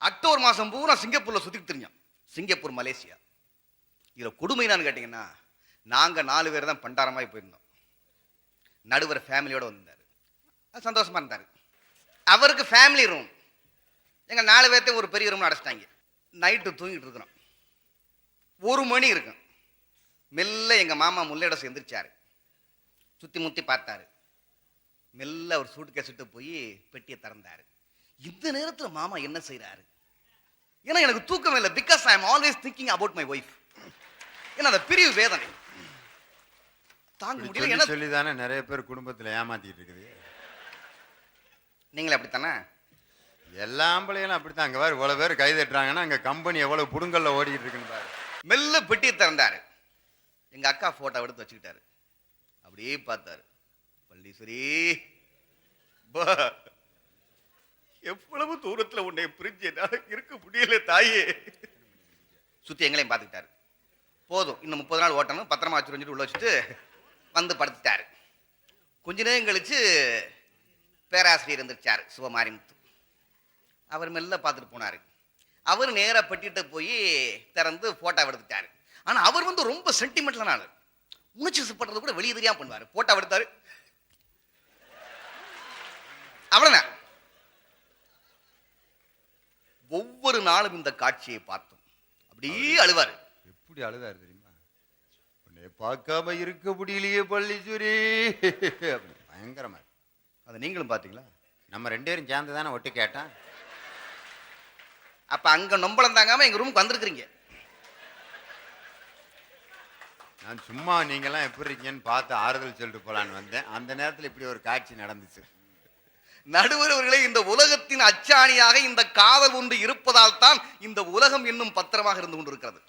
October மாசம் பூரா சிங்கப்பூர்ல சுத்திட்டு தெரிஞ்சோம். Singapore, Malaysia. இதுல கொடுமை என்னன்னு கேட்டீங்கன்னா, நாங்க 4 பேர் தான் பண்டாரமாய் போயிருந்தோம். நடுவர் ஃபேமிலியோட வந்தாரு. சந்தோஷமா இருந்தாரு. அவருக்கு ஃபேமிலி ரூம். எங்க 4 பேர்த்தையும் ஒரு பெரிய ரூம் அடைச்சிட்டாங்க. நைட்டு தூங்கிட்டு இருக்கிறோம். 1 மணி இருக்கும். மெல்ல எங்க மாமா முல்லையோட சேர்ந்துருச்சாரு. சுத்தி முத்தி பார்த்தாரு. மெல்ல ஒரு சூட் கேசிட்டு போய் பெட்டியை திறந்தாரு. இந்த நேரத்துல மாமா என்ன செய்யறாரு? ஏன்னா எனக்கு தூக்கம் இல்லை. Because I am always thinking about my wife. ஏன்னா அந்த பிரிவு வேதனை தாங்க முடியல. என்ன சொல்லிதானே நிறைய பேர் குடும்பத்துல ஏமாத்திட்டு இருக்குது. நீங்களே அப்படித்தானே? எல்லா ஆம்பளையும் அப்படித்தான். அங்க வேறு இவ்வளவு பேர் கை தட்டுறாங்கன்னா அங்க கம்பெனி எவ்வளவு புடுங்கல்ல ஓடிட்டு இருக்குன்னு பாரு. மெல்ல பெட்டியை திறந்தாரு. எங்க அக்கா போட்டோ எடுத்து வச்சுக்கிட்டாரு. அப்படியே பார்த்தாரு. பள்ளீஸ்வரி, எவ்வளவு தூரத்துல உன்னை பிரிஞ்சு என்னால இருக்க முடியல தாயே. சுத்தி எங்களையும் பார்த்துக்கிட்டாரு. போதும், இன்னும் 30 நாள் ஓட்டணும், பத்திரமா வச்சு உள்ள வச்சுட்டு வந்து படுத்துட்டாரு. கொஞ்ச நேரம் கழிச்சு பேராசிரியர் இருந்துச்சாரு, சிவமாரிமுத்து. அவர் மெல்ல பார்த்துட்டு போனாரு. அவர் நேரா பெட்டிட்டு போய் திறந்து போட்டோ எடுத்துட்டாரு. ஆனா அவர் வந்து ரொம்ப சென்டிமெண்டலான ஆளு. உணர்ச்சி பண்றது கூட வெளியே தெரியாம பண்ணுவாரு. போட்டோ எடுத்தாரு, அவ்வளவுதான். ஒவ்வொரு நாளும் இந்த காட்சியை பார்த்தோம். அப்படியே அழுவாரு. எப்படி அழுதாரு தெரியுமா? உன்னை பார்க்காம இருக்க முடியலையே பள்ளீஸ்வரி. பயங்கரமா. அதை நீங்களும் பாத்தீங்களா? நம்ம 2 பேரும் சேர்ந்து தானே ஒட்டு கேட்டான். அப்ப அங்க நொம்பளம் தாங்காம எங்க ரூமுக்கு வந்திருக்கிறீங்க. நான் சும்மா நீங்கெல்லாம் எப்படி இருக்கீங்கன்னு பார்த்து ஆறுதல் சொல்லிட்டு போலான்னு வந்தேன். அந்த நேரத்தில் இப்படி ஒரு காட்சி நடந்துச்சு. நடுவர் அவர்களே, இந்த உலகத்தின் அச்சாணியாக இந்த காதல் ஒன்று இருப்பதால் தான் இந்த உலகம் இன்னும் பத்திரமாக இருந்து கொண்டிருக்கிறது.